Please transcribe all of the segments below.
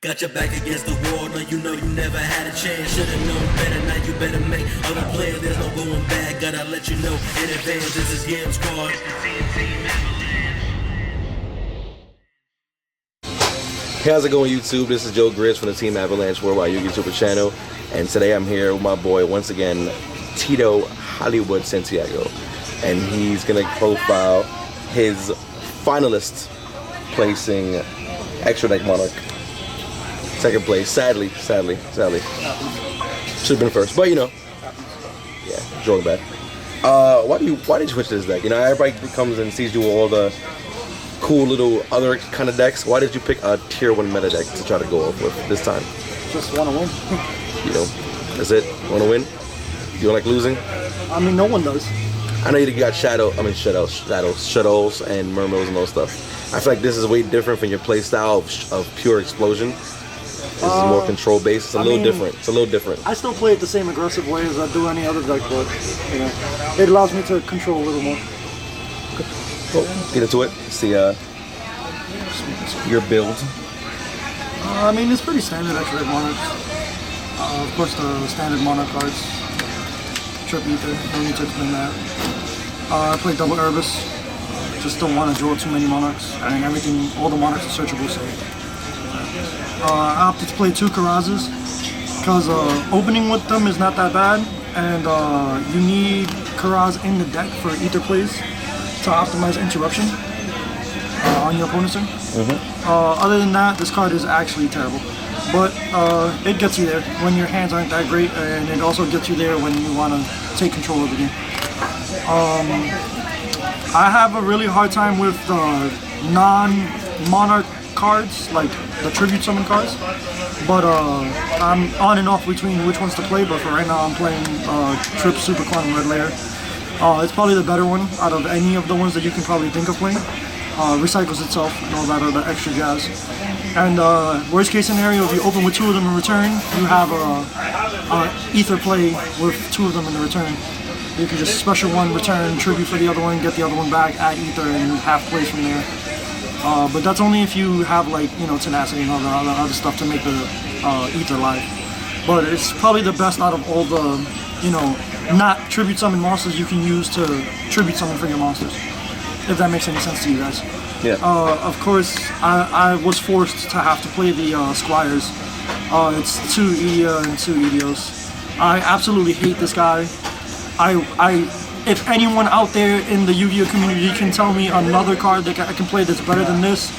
Got your back against the wall, no, you know you never had a chance. Should've known better, now you better make other plans. There's no going back, gotta let you know in advance. This is Game Squad. Hey, how's it going, YouTube? This is Joe Grizz from the Team Avalanche Worldwide Yu-Gi-Oh! Super Channel, and today I'm here with my boy once again, Tito Hollywood Santiago, and he's gonna profile his finalist placing extra deck Monarch. Second place, sadly. Should have been first, but you know, yeah, drawing back. Why did you switch to this deck? You know, everybody comes and sees you with all the cool little other kind of decks. Why did you pick a tier 1 meta deck to try to go off with this time? Just want to win. You know, that's it. Want to win? You don't like losing? I mean, no one does. I know you got Shadolls and Mermails and all stuff. I feel like this is way different from your play style of pure explosion. This is more control based. It's a little different. I still play it the same aggressive way as I do any other deck, but you know, it allows me to control a little more. Well, get into it. See your build. I mean, it's pretty standard extra deck Monarchs. Of course, the standard Monarch cards. Trip Ether, no need to explain that. I play double Herbis. Just don't want to draw too many Monarchs. I mean, all the Monarchs are searchable, so. I opted to play 2 Karazes because opening with them is not that bad, and you need Karaz in the deck for Ether plays to optimize interruption on your opponent's turn. Other than that, this card is actually terrible, but it gets you there when your hands aren't that great, and it also gets you there when you want to take control of the game. I have a really hard time with non-Monarch cards, like the tribute summon cards, but I'm on and off between which ones to play, but for right now I'm playing Trip Super Quantum Red Layer. It's probably the better one out of any of the ones that you can probably think of playing. Recycles itself and all that other extra jazz. And worst case scenario, if you open with 2 of them in return, you have a Ether play with 2 of them in the return. You can just special one, return, tribute for the other one, get the other one back, add Ether, and you have plays from there. But that's only if you have, like, you know, tenacity and all the other stuff to make the Ether live. But it's probably the best out of all the, you know, not tribute summon monsters you can use to tribute summon for your monsters. If that makes any sense to you guys. Yeah. Of course, I was forced to have to play the Squires. It's 2 Edia and 2 Idios. I absolutely hate this guy. If anyone out there in the Yu-Gi-Oh community can tell me another card that I can play that's better than this,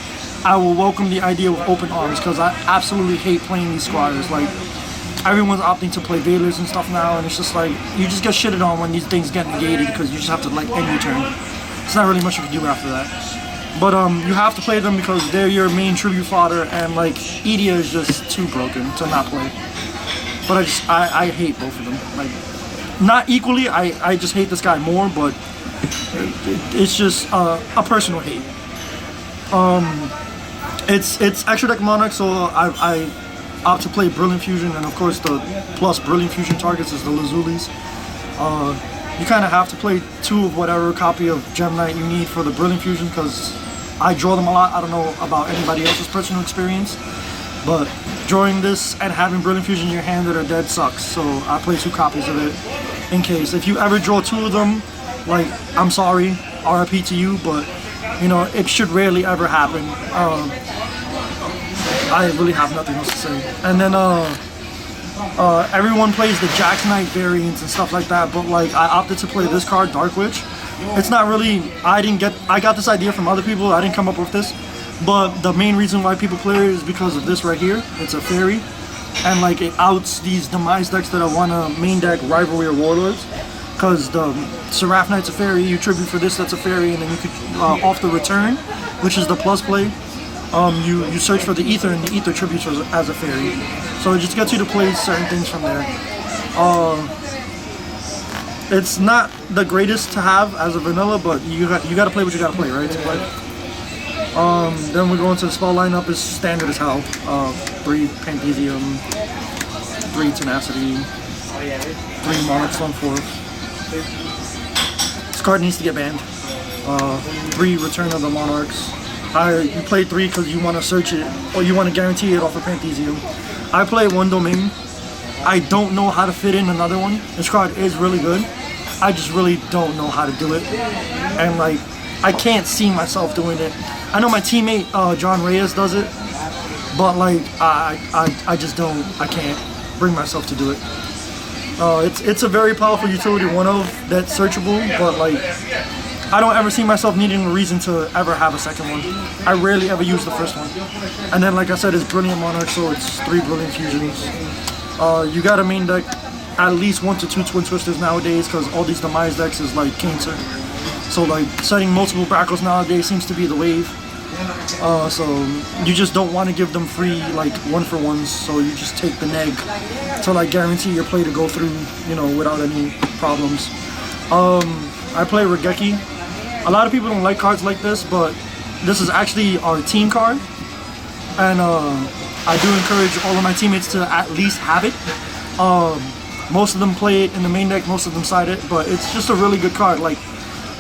I will welcome the idea with open arms, because I absolutely hate playing these Squires. Like, everyone's opting to play Veilers and stuff now, and it's just like, you just get shitted on when these things get negated because you just have to, like, end your turn. It's not really much you can do after that. But you have to play them because they're your main tribute fodder, and like, Edia is just too broken to not play. But I hate both of them. Like, not equally, I just hate this guy more, but it's just a personal hate. It's extra deck Monarch, so I opt to play Brilliant Fusion, and of course the plus Brilliant Fusion targets is the Lazulis. You kind of have to play 2 of whatever copy of Gem Knight you need for the Brilliant Fusion, because I draw them a lot. I don't know about anybody else's personal experience, but drawing this and having Brilliant Fusion in your hand that are dead sucks, so I play 2 copies of it in case. If you ever draw 2 of them, like, I'm sorry, RIP to you, but you know, it should rarely ever happen. I really have nothing else to say. And then everyone plays the Jax Knight variants and stuff like that, but like, I opted to play this card, Dark Witch. It's not really, I got this idea from other people, I didn't come up with this, but the main reason why people play it is because of this right here. It's a fairy, and like, it outs these demise decks that I want to main deck Rivalry or Warlords, because the Seraph Knight's a fairy, you tribute for this, that's a fairy, and then you could, off the return, which is the plus play, you search for the Ether, and the Ether tributes as a fairy. So it just gets you to play certain things from there. It's not the greatest to have as a vanilla, but you got to play what you got to play, right? To play. Then we go into the spell lineup. Is standard as hell. 3 Pantheon, 3 Tenacity, 3 Monarchs, 1 4th. This card needs to get banned. 3 Return of the Monarchs, You play 3 because you want to search it, or you want to guarantee it off of Panthezium. I play 1 domain. I don't know how to fit in another one. This card is really good. I just really don't know how to do it. And like, I can't see myself doing it. I know my teammate, John Reyes, does it. But like, I just don't, I can't bring myself to do it. It's a very powerful utility, one of that's searchable, but like, I don't ever see myself needing a reason to ever have a second one. I rarely ever use the first one. And then like I said, it's Brilliant Monarch, so it's 3 Brilliant Fusions. You gotta main deck at least 1 to 2 Twin Twisters nowadays, because all these demise decks is like cancer. So like, setting multiple Brackles nowadays seems to be the wave. So you just don't want to give them free like 1-for-1s, so you just take the neg to like guarantee your play to go through, you know, without any problems. I play Regeki. A lot of people don't like cards like this, but this is actually our team card, and I do encourage all of my teammates to at least have it. Most of them play it in the main deck, most of them side it, but it's just a really good card. Like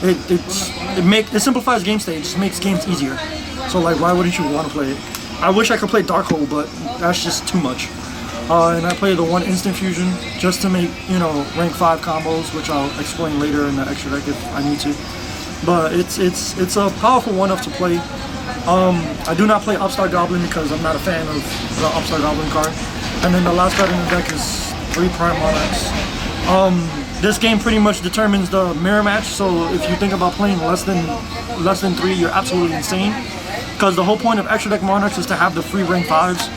it simplifies game state, it just makes games easier. So like, why wouldn't you want to play it? I wish I could play Darkhold, but that's just too much. And I play the 1 instant fusion just to make, you know, rank 5 combos, which I'll explain later in the extra deck if I need to. But it's a powerful one-off to play. I do not play Upstart Goblin because I'm not a fan of the Upstart Goblin card. And then the last card in the deck is 3 Prime Monarchs. This game pretty much determines the mirror match, so if you think about playing less than 3, you're absolutely insane. Because the whole point of extra deck Monarchs is to have the free rank 5s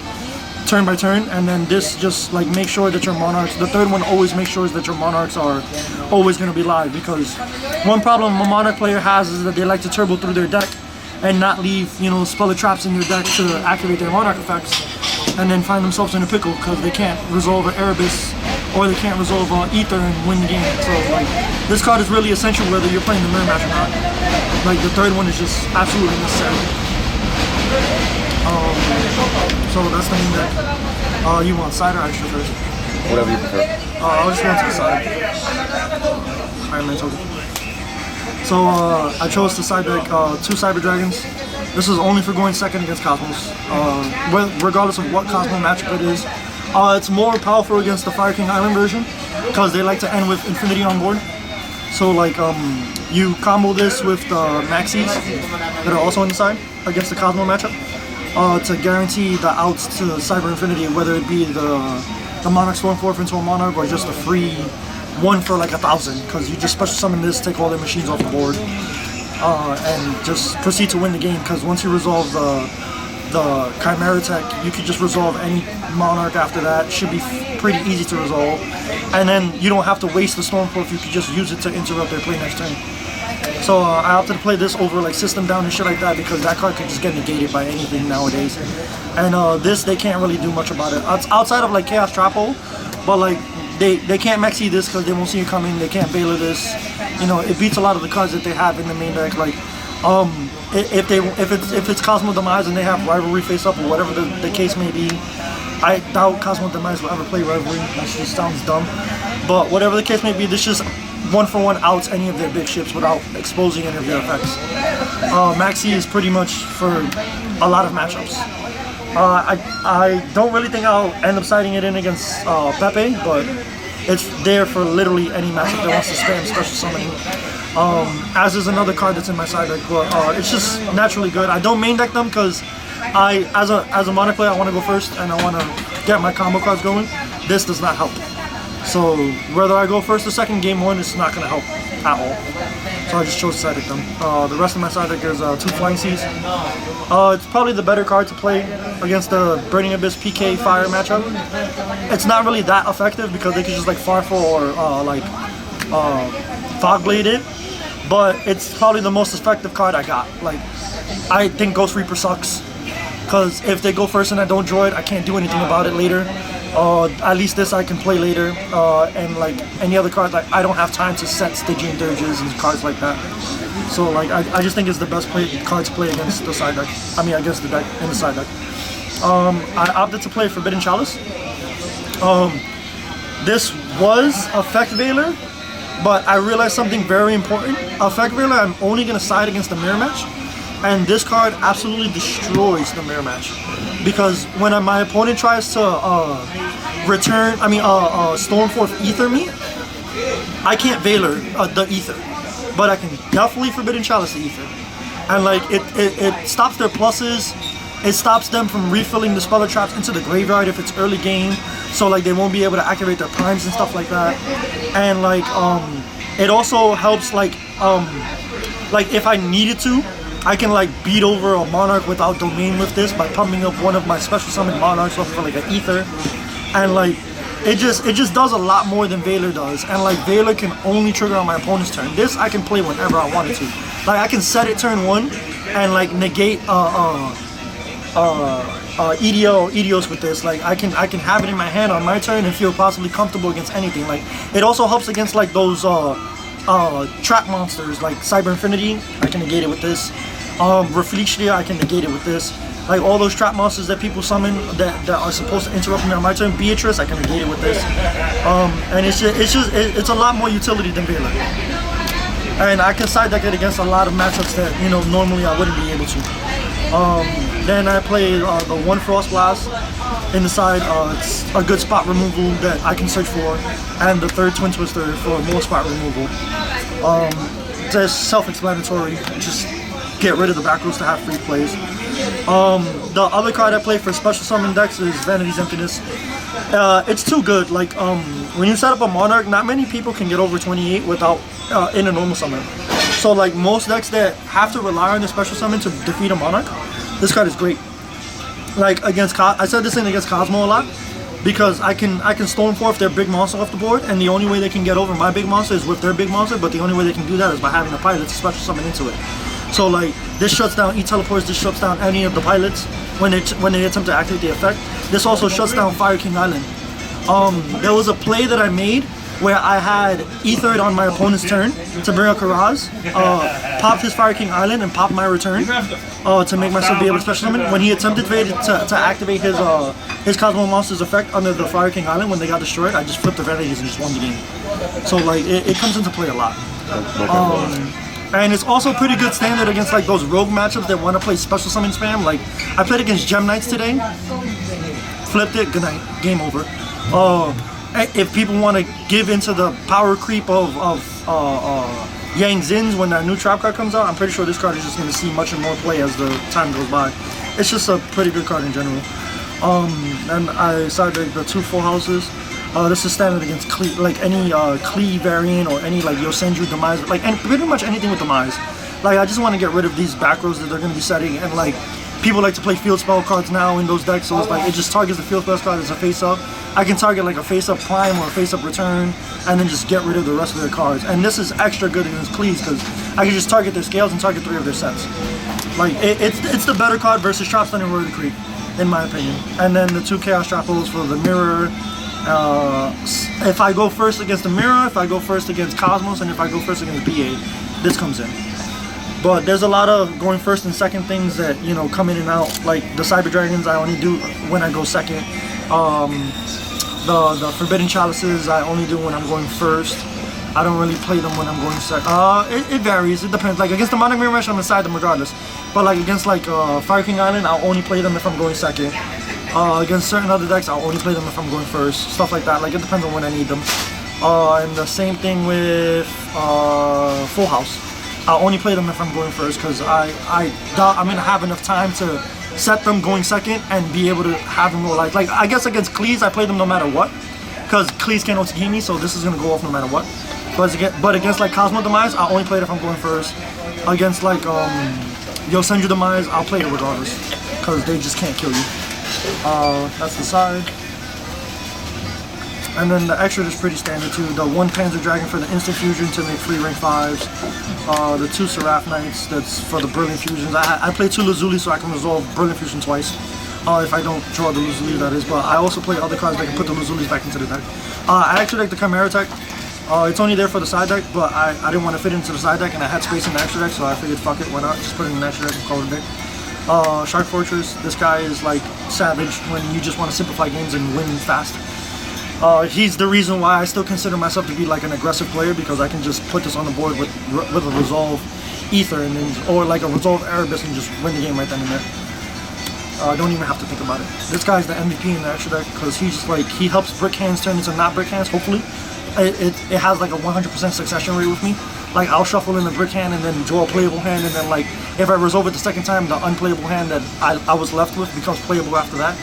turn by turn, and then this just like make sure that your Monarchs, the third one always makes sure that your Monarchs are always going to be live, because one problem a Monarch player has is that they like to turbo through their deck and not leave, you know, Speller Traps in their deck to activate their Monarch effects, and then find themselves in a pickle because they can't resolve an Erebus or they can't resolve Ether and win the game. So like, this card is really essential whether you're playing the mirror match or not. Like, the third one is just absolutely necessary. So that's the main deck. You want side or extra first? Whatever you prefer. I'll just go to the side. Iron Man token. So I chose to side deck 2 Cyber Dragons. This is only for going second against Cosmos. Regardless of what Cosmo matchup it is. It's more powerful against the Fire King Island version because they like to end with Infinity on board. So like, you combo this with the Maxis that are also on the side against the Cosmo matchup to guarantee the outs to Cyber Infinity, whether it be the Monarch Stormforth into a Monarch or just a free 1 for like 1,000, because you just special summon this, take all their machines off the board, and just proceed to win the game. Because once you resolve the Chimera tech, you could just resolve any Monarch after that. Should be pretty easy to resolve, and then you don't have to waste the Stormforth. You could just use it to interrupt their play next turn. So I opted to play this over like System Down and shit like that, because that card could just get negated by anything nowadays. And this, they can't really do much about it outside of like Chaos Trap Hole, but like they can't Maxi this because they won't see it coming. They can't Baylor this. You know, it beats a lot of the cards that they have in the main deck. Like if it's Cosmo Demise and they have Rivalry face up or whatever the case may be, I doubt Cosmo Demise will ever play Rivalry. That just sounds dumb. But whatever the case may be, this just 1-for-1 outs any of their big ships without exposing any of their effects. Maxi is pretty much for a lot of matchups. I don't really think I'll end up siding it in against Pepe, but it's there for literally any matchup that wants to spam special summoning. As is another card that's in my side deck, but it's just naturally good. I don't main deck them because as a Monarch player, I want to go first and I want to get my combo cards going. This does not help. So whether I go first or second, game 1 is not going to help at all. So I just chose to side deck them. The rest of my side deck is 2 Flying Seas. It's probably the better card to play against the Burning Abyss PK Fire matchup. It's not really that effective because they can just like Farfel or like Fog Blade it, but it's probably the most effective card I got. Like, I think Ghost Reaper sucks because if they go first and I don't draw it, I can't do anything about it later. At least this I can play later, and like any other card, like I don't have time to set Stygian Dirges and cards like that. So like I just think it's the best card to play against the side deck. I mean against the deck in the side deck. I opted to play Forbidden Chalice. This was Effect Veiler, but I realized something very important. Effect Veiler, I'm only gonna side against the mirror match, And this card absolutely destroys the mirror match, because when my opponent tries to Stormforth Ether me, I can't Veiler the Ether, but I can definitely Forbidden Chalice the Ether. And like it stops their pluses, it stops them from refilling the Speller Traps into the graveyard if it's early game, so like they won't be able to activate their primes and stuff like that. And like it also helps like if I needed to, I can like beat over a Monarch without domain with this by pumping up one of my special summon Monarchs off for like an Ether. And like it just does a lot more than Veiler does. And like Veiler can only trigger on my opponent's turn. This I can play whenever I wanted to. Like I can set it turn 1 and like negate EDOs with this. Like I can have it in my hand on my turn and feel possibly comfortable against anything. Like it also helps against like those trap monsters like Cyber Infinity. I can negate it with this. Reflection, I can negate it with this. Like all those trap monsters that people summon that are supposed to interrupt me on my turn. Beatrice, I can negate it with this. And it's a lot more utility than Veiler. And I can side deck it against a lot of matchups that normally I wouldn't be able to. Then I play the one Frost Blast in the side. It's a good spot removal that I can search for, and the third Twin Twister for more spot removal. It's self-explanatory. Just get rid of the back rows to have free plays. The other card I play for special summon decks is Vanity's Emptiness. It's too good. Like when you set up a Monarch, not many people can get over 28 without in a normal summon. So like most decks that have to rely on the special summon to defeat a Monarch, this card is great. Like against I said this in against Kozmo a lot, because I can Stormforth their big monster off the board, and the only way they can get over my big monster is with their big monster, but the only way they can do that is by having a pilot to special summon into it. So like this shuts down E-Teleports, this shuts down any of the pilots when they attempt to activate the effect. This also shuts down Fire King Island. There was a play that I made where I had Ethered on my opponent's turn to bring up Karaz, popped his Fire King Island and popped my return to make myself be able to special summon. When he attempted to activate his Kozmo monster's effect under the Fire King Island when they got destroyed, I just flipped the Vanities and just won the game. So like it comes into play a lot. And it's also pretty good standard against like those rogue matchups that want to play special summon spam. Like I played against Gem Knights today, flipped it, good night, game over. If people want to give into the power creep of Yang Zins when that new trap card comes out, I'm pretty sure this card is just going to see much more play as the time goes by. It's just a pretty good card in general. And I side deck the 2 full houses. This is standard against Klee, like any Klee variant or any like Yosenju Demise, like pretty much anything with Demise. Like I just want to get rid of these back rows that they're going to be setting, and like people like to play field spell cards now in those decks, so it's like it just targets the field spell card as a face up. I can target like a face up prime or a face up return, and then just get rid of the rest of their cards. And this is extra good against Klees because I can just target their scales and target 3 of their sets. Like it's the better card versus Trapstun and Roar the Creep, in my opinion. And then the 2 Chaos Trap Holes for the Mirror. If I go first against the Mirror, if I go first against Cosmos, and if I go first against BA, this comes in. But there's a lot of going first and second things that come in and out. Like the Cyber Dragons, I only do when I go second. The Forbidden Chalices, I only do when I'm going first. I don't really play them when I'm going second. It varies. It depends. Like against the Monarch Mirror Match, I'm inside them regardless. But like against like Fire King Island, I'll only play them if I'm going second. Against certain other decks, I'll only play them if I'm going first. Stuff like that. Like it depends on when I need them. And the same thing with Full House. I'll only play them if I'm going first because I doubt I'm gonna have enough time to set them going second and be able to have them roll. Like I guess against Klees, I play them no matter what because Klees can't OTG me, so this is gonna go off no matter what. But against like Kozmo Demise, I'll only play it if I'm going first. Against like Yosenju Demise, I'll play it regardless because they just can't kill you. That's the side. And then the extra is pretty standard too. The 1 Panzer Dragon for the instant fusion to make free rank 5s. The 2 Seraphnights, that's for the brilliant fusions. I play 2 Lazuli so I can resolve brilliant fusion twice. If I don't draw the Lazuli, that is. But I also play other cards that can put the Lazulis back into the deck. I actually like the Chimera Tech. It's only there for the side deck, but I didn't want to fit into the side deck and I had space in the extra deck, so I figured fuck it, why not? Just put it in the extra deck and call it a day. Shark Fortress, this guy is like savage when you just want to simplify games and win fast. He's the reason why I still consider myself to be like an aggressive player because I can just put this on the board with a resolve Ether and then, or like a Resolve Erebus and just win the game right then and there. Don't even have to think about it. This guy's the MVP in the extra deck because he's like, he helps brick hands turn into not brick hands, hopefully. It has like a 100% succession rate with me. Like I'll shuffle in the brick hand and then draw a playable hand, and then like if I resolve it the second time, the unplayable hand that I was left with becomes playable after that.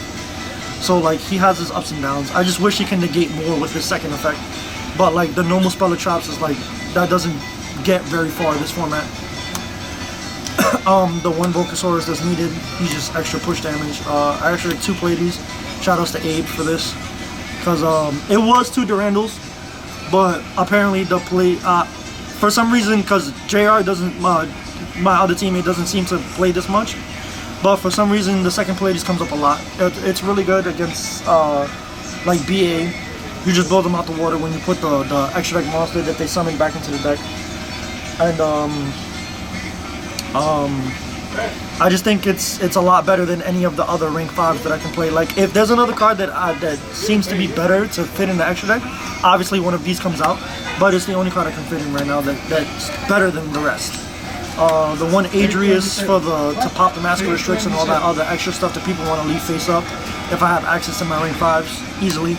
So like he has his ups and downs. I just wish he can negate more with his second effect. But like the normal Speller Traps is like, that doesn't get very far in this format. The one Bulkasaurus that's needed, he's just extra push damage. I actually had 2 play these. Shoutouts to Abe for this. Because it was 2 Durandals, but apparently the play, for some reason, because JR doesn't, my other teammate doesn't seem to play this much, but for some reason the second play just comes up a lot. It's really good against like BA. You just blow them out the water when you put the extra deck monster that they summon back into the deck. And I just think it's a lot better than any of the other rank 5s that I can play. Like if there's another card that seems to be better to fit in the extra deck, obviously one of these comes out, but it's the only card I can fit in right now that's better than the rest. The one Adrius for to pop the Master Restricts and all that other extra stuff that people want to leave face up if I have access to my rank 5s easily.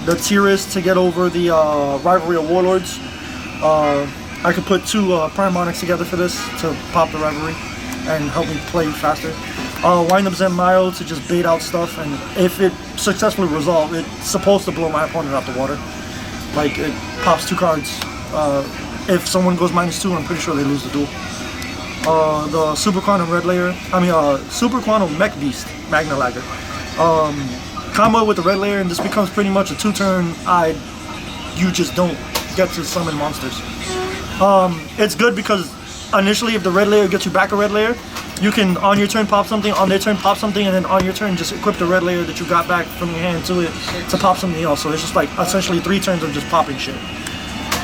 The Tyrus to get over the Rivalry of Warlords. I could put 2 Prime Monarchs together for this to pop the Rivalry and help me play faster. Wind up Zenmail to just bait out stuff, and if it successfully resolves, it's supposed to blow my opponent out the water. Like it pops 2 cards. If someone goes -2, I'm pretty sure they lose the duel. The Super Quantum Red Layer, Super Quantum Mech Beast, Magna Lagger. Combo with the Red Layer, and this becomes pretty much a 2-turn, you just don't get to summon monsters. It's good because initially if the Red Layer gets you back a Red Layer, you can on your turn pop something, on their turn pop something, and then on your turn just equip the Red Layer that you got back from your hand to it to pop something else. So it's just like essentially 3 turns of just popping shit.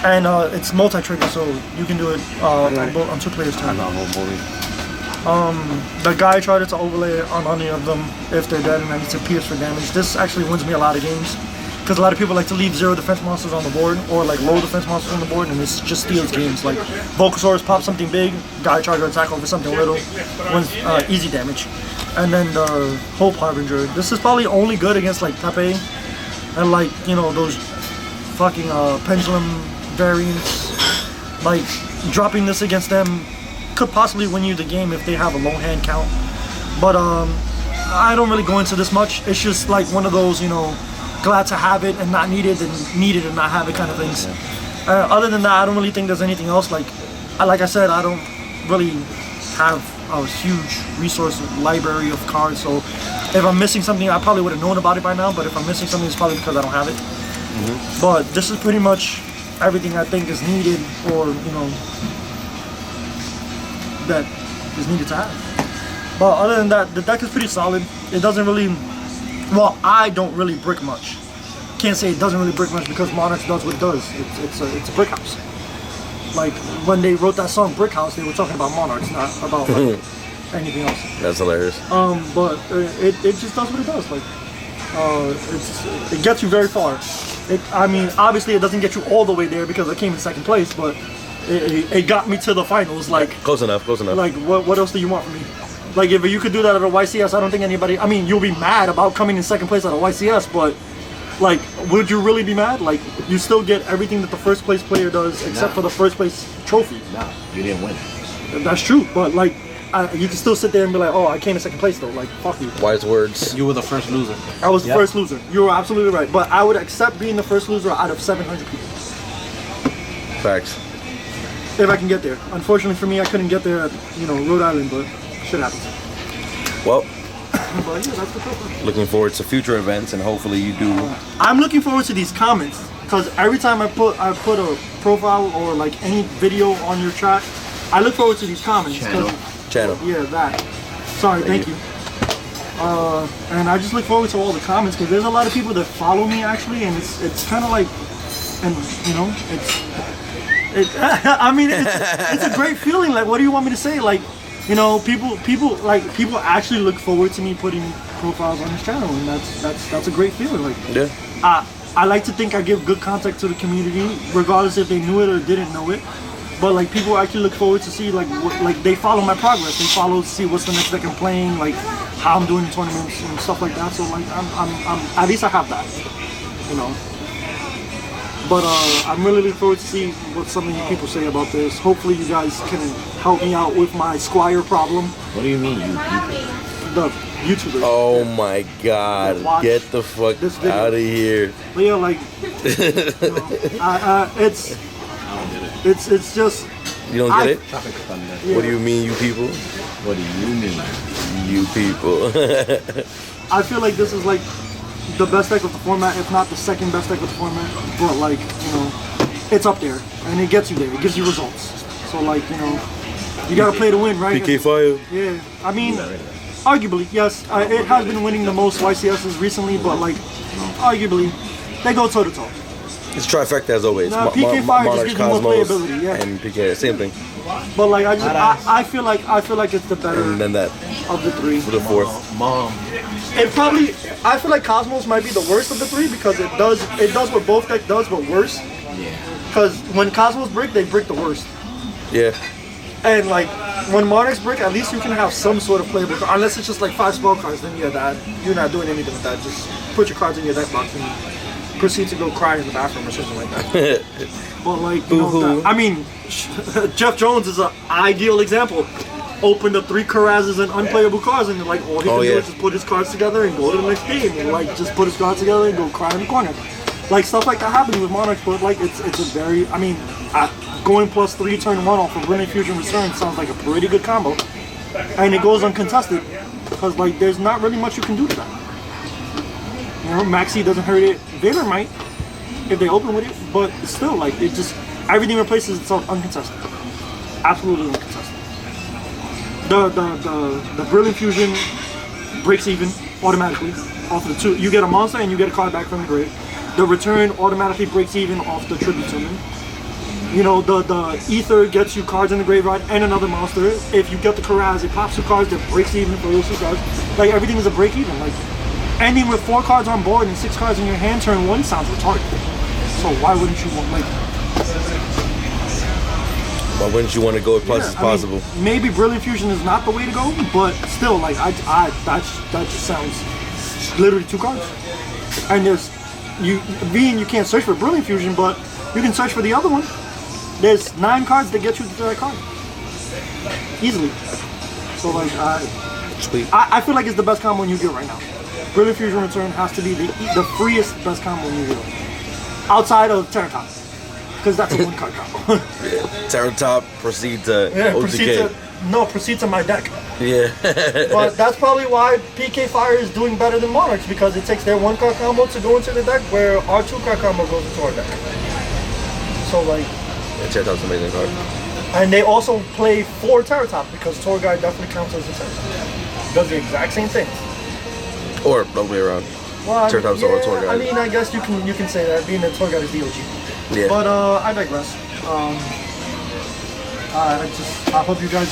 And it's multi-trigger, so you can do it on 2 players' turns. The guy tried to overlay it on any of them if they're dead, and I need to pierce for damage. This actually wins me a lot of games, because a lot of people like to leave 0 defense monsters on the board, or like low defense monsters on the board, and this just steals games. Like Bulkasaurus pops something big, guy tries to attack over something little, wins easy damage. And then the Hope Harbinger. This is probably only good against like Pepe, and like, you know, those fucking Pendulum variants. Like dropping this against them could possibly win you the game if they have a low hand count. But I don't really go into this much. It's just like one of those, you know, glad to have it and not need it, and need it and not have it kind of things. Other than that, I don't really think there's anything else. Like I said, I don't really have a huge resource library of cards, so if I'm missing something, I probably would have known about it by now, but if I'm missing something, it's probably because I don't have it. But this is pretty much everything I think is needed, or, you know, that is needed to have. But other than that, the deck is pretty solid. It doesn't really, well, I don't really brick much. Can't say it doesn't really brick much because Monarch does what it does. It's a brick house. Like when they wrote that song Brick House, they were talking about Monarchs, not about like, anything else. That's hilarious. But it just does what it does. Like it gets you very far. I mean, obviously it doesn't get you all the way there because I came in 2nd place, but it got me to the finals. Like close enough. Like what else do you want from me? Like if you could do that at a YCS, I don't think anybody. I mean, you'll be mad about coming in 2nd place at a YCS, but like, would you really be mad? Like, you still get everything that the 1st place player does, except for the 1st place trophy. No, you didn't win. That's true, but like, you can still sit there and be like, oh, I came in 2nd place though. Like, fuck you. Wise words. You were the first loser. I was the first loser. You were absolutely right. But I would accept being the first loser out of 700 people. Facts. If I can get there. Unfortunately for me, I couldn't get there at, you know, Rhode Island, but shit happens. Well, but yeah, that's the tough. looking forward to future events, and hopefully you do. I'm looking forward to these comments, because every time I put a profile or like any video on your chat, I look forward to these comments. Channel. Yeah, that. Sorry, thank you. And I just look forward to all the comments, because there's a lot of people that follow me actually, and it's kind of like, and you know, I mean, it's a great feeling. Like, what do you want me to say? Like, you know, people actually look forward to me putting profiles on this channel, and that's a great feeling. Like, yeah. I like to think I give good content to the community, regardless if they knew it or didn't know it. But like people actually look forward to see like they follow my progress. They follow to see what's the next deck I'm playing, like how I'm doing in tournaments and stuff like that. So like I'm at least I have that, you know. But I'm really looking forward to see what some of you people say about this. Hopefully you guys can help me out with my Squire problem. What do you mean, you people? The YouTubers. Oh my God! Get the fuck out of here! But yeah, like, you know, it's just. You don't get it? Yeah. What do you mean, you people? What do you mean? You people. I feel like this is like the best deck of the format, if not the second best deck of the format. But like, you know, it's up there and it gets you there. It gives you results. So like, you know, you gotta play to win, right? PK Fire. Yeah, I mean, arguably, yes, it has been winning the most YCSs recently, but like, arguably, they go toe to toe. It's trifecta as always. Nah, PK Fire just gives you more playability, yeah. And PK, same thing. But like, I feel like it's the better And then that of the three. for the fourth. Mom. It probably, I feel like Kozmo's might be the worst of the three because it does what both deck does, but worse. Yeah. Because when Kozmos brick, they brick the worst. Yeah. And like, when Monarchs brick, at least you can have some sort of playable card. Unless it's just like 5 spell cards, then yeah, that you're not doing anything with that. Just put your cards in your deck box and proceed to go cry in the bathroom or something like that. But like, you know, I mean, Jeff Jones is an ideal example. Opened up 3 Karazes and unplayable cards, and like all he can do is just put his cards together and go to the next game, and like just put his cards together and go cry in the corner. Like stuff like that happens with Monarch, but like it's a very, I mean, going +3 turn 1 off of Brilliant Fusion Return sounds like a pretty good combo, and it goes uncontested because like there's not really much you can do to that. You know, Maxi doesn't hurt it. Vader might if they open with it, but still, like it just everything replaces itself uncontested, absolutely uncontested. The Brilliant Fusion breaks even automatically off the 2. You get a monster and you get a card back from the grave. The return automatically breaks even off the Tribute Summon. You know, the Ether gets you cards in the graveyard and another monster. If you get the Karaz, it pops 2 cards that breaks even for those 2 cards. Like everything is a break even. Like ending with 4 cards on board and 6 cards in your hand turn 1 sounds retarded. So why wouldn't you want like? Why wouldn't you want to go as plus as possible? I mean, maybe Brilliant Fusion is not the way to go, but still, like that just sounds literally 2 cards. And there's you can't search for Brilliant Fusion, but you can search for the other one. There's 9 cards that get you to that card easily. So like I feel like it's the best combo in Yu-Gi-Oh right now. Brilliant Fusion Return has to be the freest best combo in Yu-Gi-Oh outside of Terra Top. Because that's a 1-card combo. Terra Top, proceed to OTK. Proceed to my deck. Yeah. But that's probably why PK Fire is doing better than Monarchs, because it takes their 1-card combo to go into the deck, where our 2-card combo goes into our deck. So like... Yeah, Terra Top's an amazing card. And they also play 4 Terra Top, because Tour Guide definitely counts as a Terra Top. Does the exact same thing. Or the other way around. Well, Terra Top's or Tour Guide. I mean, I guess you can say that, being that Tour Guide is the OG. Yeah. But I digress. I hope you guys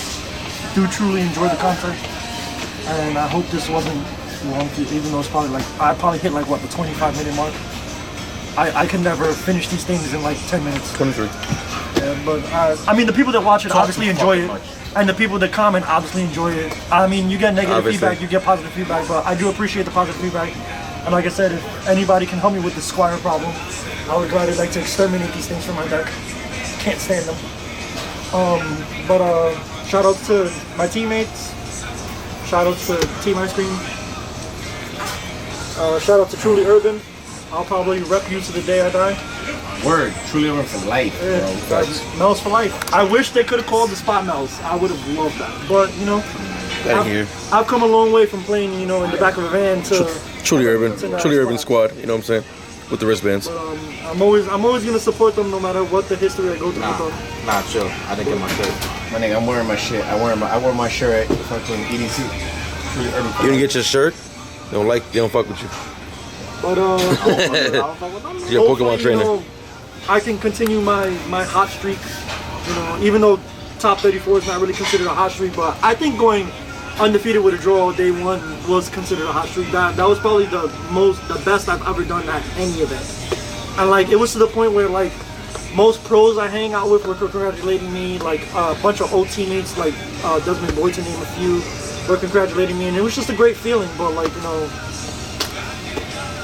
do truly enjoy the content, and I hope this wasn't long, even though it's probably like I probably hit like what, the 25-minute mark. I can never finish these things in like 10 minutes. 23. Yeah, but I mean, the people that watch it obviously enjoy it, and the people that comment obviously enjoy it. I mean, you get negative feedback, you get positive feedback, but I do appreciate the positive feedback. And like I said, if anybody can help me with the Squire problem, I would gladly like to exterminate these things from my deck. Can't stand them. But shout out to my teammates. Shout out to Team Ice Cream. Shout out to Truly Urban. I'll probably rep you to the day I die. Word, Truly Urban for life, bro. Mel's for life. I wish they could have called the spot Mel's. I would have loved that. But you know, I've come a long way from playing, you know, in the back of a van to Truly Urban squad. You know what I'm saying? With the wristbands. But, I'm always gonna support them no matter what the history I go through. Nah, chill. I didn't get my shirt. My nigga, I'm wearing my shit. I wore my shirt at fucking EDC. Truly Urban. You didn't get your shirt? They don't fuck with you. But You're a Pokemon trainer. You know, I can continue my hot streak. You know, even though top 34 is not really considered a hot streak, but I think going undefeated with a draw day 1 was considered a hot streak. That was probably the best I've ever done at any event. And like it was to the point where like most pros I hang out with were congratulating me. Like a bunch of old teammates, like Desmond Boyd to name a few, were congratulating me, and it was just a great feeling. But like, you know,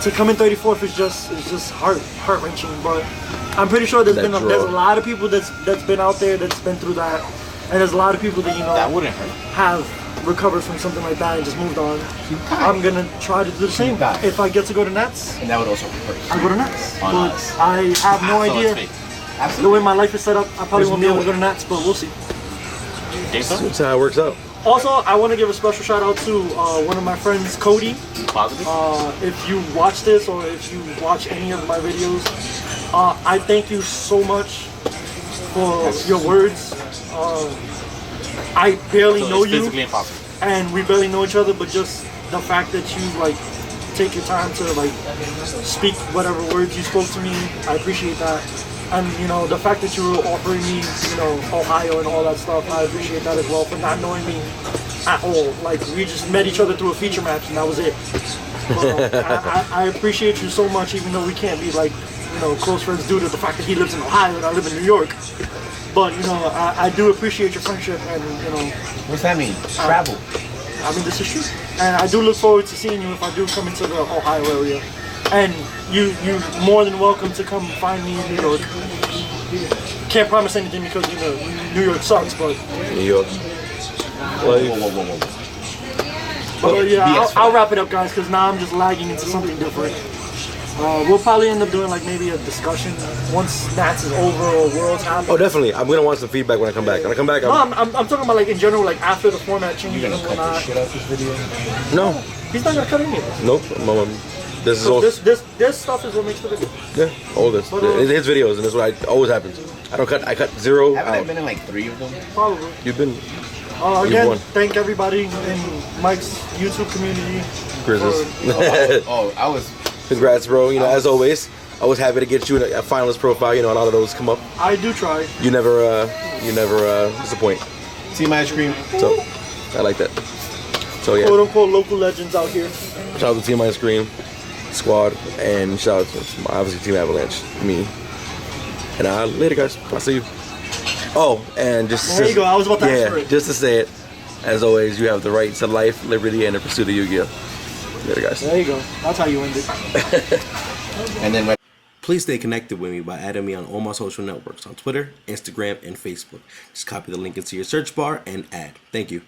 to come in 34th is just heart wrenching. But I'm pretty sure there's a lot of people that's been out there that's been through that, and there's a lot of people that, you know, That wouldn't hurt. have recovered from something like that and just moved on. I'm gonna try to do the same. If I get to go to Nets, And that would also hurt. I go to Nets. On But us. I have no So idea. it's fake. The Absolutely. way my life is set up, I probably won't be able to go to Nats, but we'll see. Think so? That's how it works out. Also, I want to give a special shout out to one of my friends, Cody. Positive? If you watch this or if you watch any of my videos, I thank you so much for your words. I barely know it's you, physically impossible. and we barely know each other, but just the fact that you like take your time to like speak whatever words you spoke to me, I appreciate that. And you know, the fact that you were offering me, you know, Ohio and all that stuff, I appreciate that as well, for not knowing me at all. Like, we just met each other through a feature match and that was it. But, I appreciate you so much, even though we can't be like, you know, close friends due to the fact that he lives in Ohio and I live in New York. But you know, I do appreciate your friendship, and you know, What's that mean? Travel. I mean, this is true. And I do look forward to seeing you if I do come into the Ohio area. And you're more than welcome to come find me in New York. Can't promise anything because, you know, New York sucks, but... New York. Whoa. But yeah, I'll wrap it up, guys, because now I'm just lagging into something different. We'll probably end up doing like maybe a discussion once Nats is over or Worlds happen. Oh, definitely. I'm gonna want some feedback when I come back. When I come back, No, I'm talking about like in general, like after the format changes You're and gonna cut whatnot. this shit out this video? no, He's not gonna cut any of this. nope. This is So all. this stuff is what makes the video. Yeah, all this. But, His videos, and this is what always happens. I don't cut. I cut zero Haven't I out. been in like 3 of them? Probably. You've been Again, won. thank everybody in Mike's YouTube community. Grizzlies. I was. Congrats, bro. You know, as always, I was happy to get you in a finalist profile. You know, a lot of those come up. I do try. You never disappoint. Team Ice Cream. So I like that. So yeah, Quote unquote local legends out here. shout out to Team Ice Cream Squad, and shout out to obviously Team Avalanche, me. And later, guys. I'll see you. Oh, and just There you go. I was about to ask for it. just to say it, as always, you have the right to life, liberty, and the pursuit of Yu-Gi-Oh. Later, guys. There you go. That's how you end it. And then Please stay connected with me by adding me on all my social networks on Twitter, Instagram, and Facebook. Just copy the link into your search bar and add. Thank you.